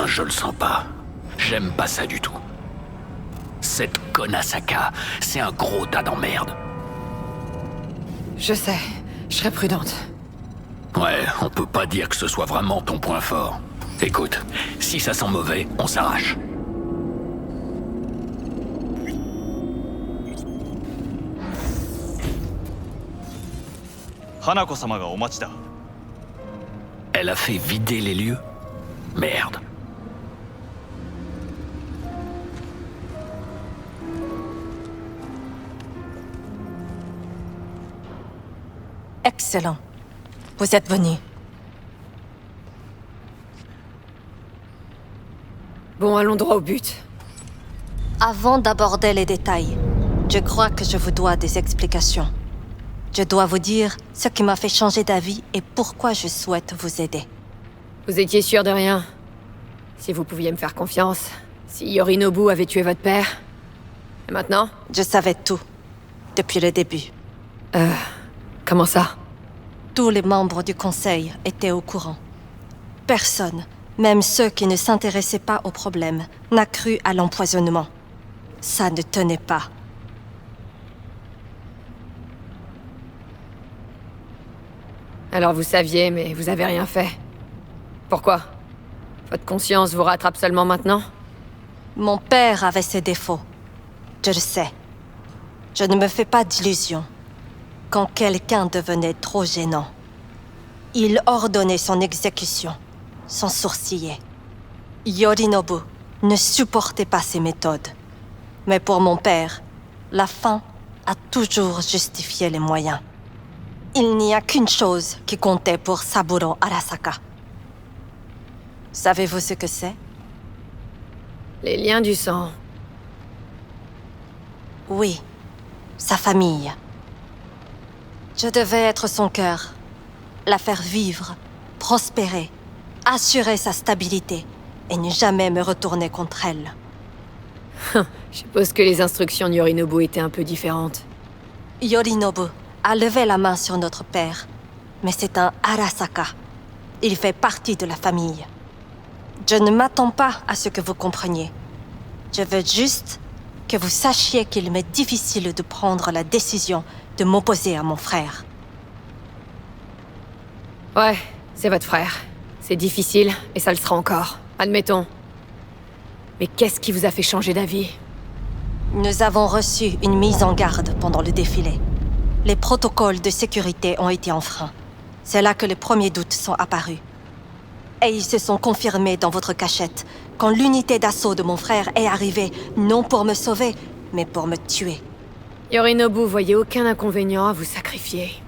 je le sens pas. J'aime pas ça du tout. Cette connasse Aka, c'est un gros tas d'emmerde. Je sais, je serai prudente. Ouais, on peut pas dire que ce soit vraiment ton point fort. Écoute, si ça sent mauvais, on s'arrache. Hanako-sama ga omachi da. Elle a fait vider les lieux? Merde. Excellent. Vous êtes venu. Bon, allons droit au but. Avant d'aborder les détails, je crois que je vous dois des explications. Je dois vous dire ce qui m'a fait changer d'avis et pourquoi je souhaite vous aider. Vous étiez sûr de rien. Si vous pouviez me faire confiance. Si Yorinobu avait tué votre père. Et maintenant? Je savais tout, depuis le début. Comment ça? Tous les membres du conseil étaient au courant. Personne, même ceux qui ne s'intéressaient pas au problème, n'a cru à l'empoisonnement. Ça ne tenait pas. Alors vous saviez, mais vous avez rien fait. Pourquoi? Votre conscience vous rattrape seulement maintenant? Mon père avait ses défauts. Je le sais. Je ne me fais pas d'illusions. Quand quelqu'un devenait trop gênant, il ordonnait son exécution, sans sourciller. Yorinobu ne supportait pas ces méthodes. Mais pour mon père, la fin a toujours justifié les moyens. Il n'y a qu'une chose qui comptait pour Saburo Arasaka. Savez-vous ce que c'est? Les liens du sang. Oui, sa famille. Je devais être son cœur, la faire vivre, prospérer, assurer sa stabilité et ne jamais me retourner contre elle. Je suppose que les instructions de Yorinobu étaient un peu différentes. Yorinobu a levé la main sur notre père, mais c'est un Arasaka. Il fait partie de la famille. Je ne m'attends pas à ce que vous compreniez. Je veux juste que vous sachiez qu'il m'est difficile de prendre la décision de m'opposer à mon frère. Ouais, c'est votre frère. C'est difficile, et ça le sera encore. Admettons. Mais qu'est-ce qui vous a fait changer d'avis? Nous avons reçu une mise en garde pendant le défilé. Les protocoles de sécurité ont été enfreints. C'est là que les premiers doutes sont apparus. Et ils se sont confirmés dans votre cachette, quand l'unité d'assaut de mon frère est arrivée, non pour me sauver, mais pour me tuer. Yorinobu voyait aucun inconvénient à vous sacrifier.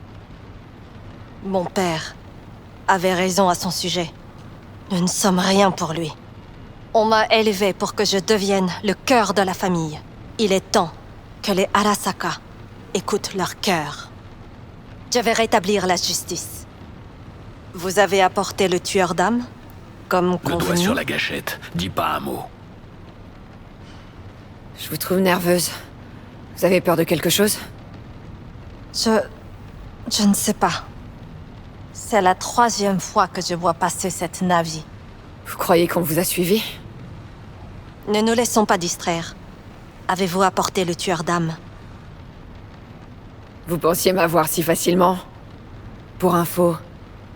Mon père avait raison à son sujet. Nous ne sommes rien pour lui. On m'a élevé pour que je devienne le cœur de la famille. Il est temps que les Arasaka écoutent leur cœur. Je vais rétablir la justice. Vous avez apporté le tueur d'âmes, comme Le convenu? doigt sur la gâchette, dis pas un mot. Je vous trouve nerveuse. Vous avez peur de quelque chose? Je ne sais pas. C'est la 3e fois que je vois passer cette Navi. Vous croyez qu'on vous a suivi? Ne nous laissons pas distraire. Avez-vous apporté le tueur d'âmes? Vous pensiez m'avoir si facilement? Pour info,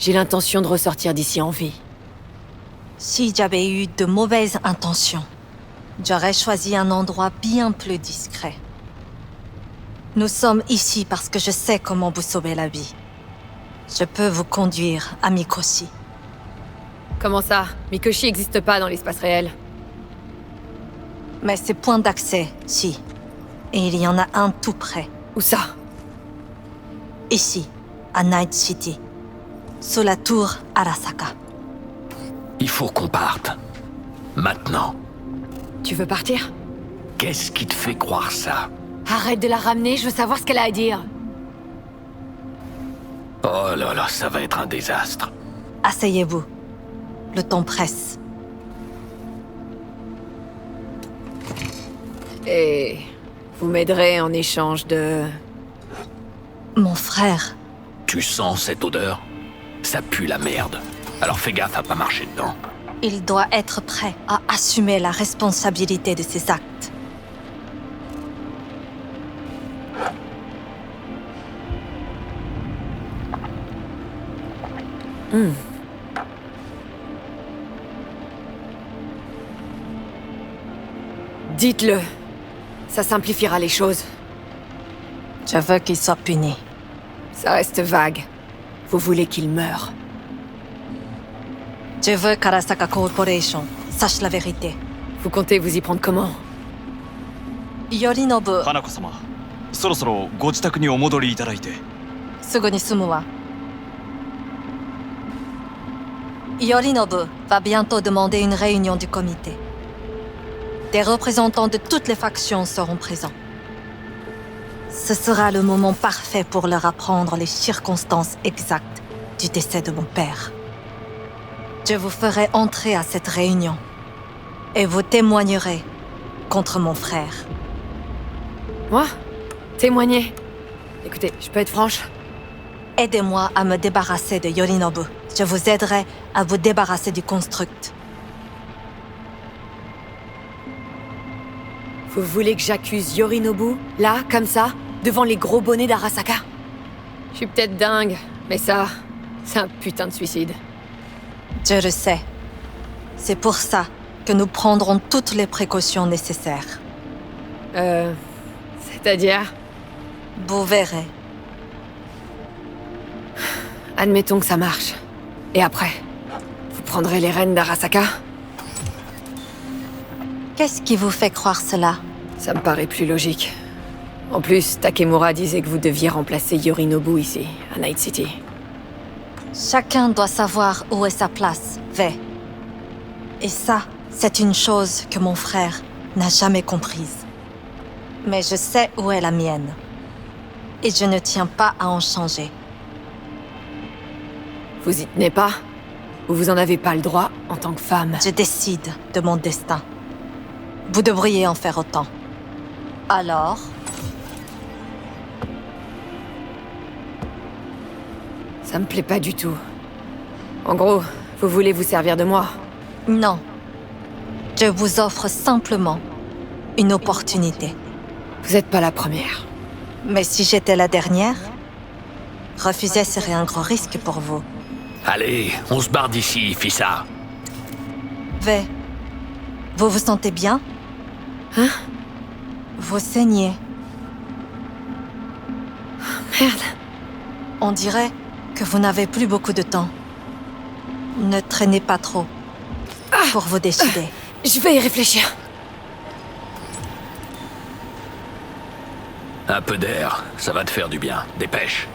j'ai l'intention de ressortir d'ici en vie. Si j'avais eu de mauvaises intentions, j'aurais choisi un endroit bien plus discret. Nous sommes ici parce que je sais comment vous sauver la vie. Je peux vous conduire à Mikoshi. Comment ça? Mikoshi n'existe pas dans l'espace réel. Mais ces points d'accès, si. Et il y en a un tout près. Où ça? Ici, à Night City. Sous la tour Arasaka. Il faut qu'on parte. Maintenant. Tu veux partir? Qu'est-ce qui te fait croire ça? Arrête de la ramener, je veux savoir ce qu'elle a à dire. Oh là là, ça va être un désastre. Asseyez-vous. Le temps presse. Et vous m'aiderez en échange de... Mon frère, Tu sens cette odeur? Ça pue la merde. Alors fais gaffe à pas marcher dedans. Il doit être prêt à assumer la responsabilité de ses actes. Dites-le. Ça simplifiera les choses. Je veux qu'il soit puni. Ça reste vague. Vous voulez qu'il meure. Je veux qu'Arasaka Corporation sache la vérité. Vous comptez vous y prendre comment? Yorinobu, 花子様、そろそろご自宅にお戻りいただいて。すぐに済むわ。Yorinobu va bientôt demander une réunion du comité. Des représentants de toutes les factions seront présents. Ce sera le moment parfait pour leur apprendre les circonstances exactes du décès de mon père. Je vous ferai entrer à cette réunion et vous témoignerez contre mon frère. Moi? Témoigner. Écoutez, je peux être franche? Aidez-moi à me débarrasser de Yorinobu. Je vous aiderai à vous débarrasser du construct. Vous voulez que j'accuse Yorinobu, là, comme ça, devant les gros bonnets d'Arasaka? Je suis peut-être dingue, mais ça, c'est un putain de suicide. Je le sais. C'est pour ça que nous prendrons toutes les précautions nécessaires. C'est-à-dire? Vous verrez. Admettons que ça marche. Et après? Vous prendrez les rênes d'Arasaka? Qu'est-ce qui vous fait croire cela? Ça me paraît plus logique. En plus, Takemura disait que vous deviez remplacer Yorinobu ici, à Night City. Chacun doit savoir où est sa place, Vey. Et ça, c'est une chose que mon frère n'a jamais comprise. Mais je sais où est la mienne. Et je ne tiens pas à en changer. Vous y tenez pas? Ou vous en avez pas le droit en tant que femme? Je décide de mon destin. Vous devriez en faire autant. Alors, Ça me plaît pas du tout. En gros, vous voulez vous servir de moi? non. Je vous offre simplement une opportunité. Vous êtes pas la première. Mais si j'étais la dernière, refuser serait un gros risque pour vous. Allez, on se barre d'ici, Fissa. Vey, vous vous sentez bien? Hein? Vous saignez. Merde. On dirait que vous n'avez plus beaucoup de temps. Ne traînez pas trop pour vous décider. Je vais y réfléchir. Un peu d'air, ça va te faire du bien. Dépêche.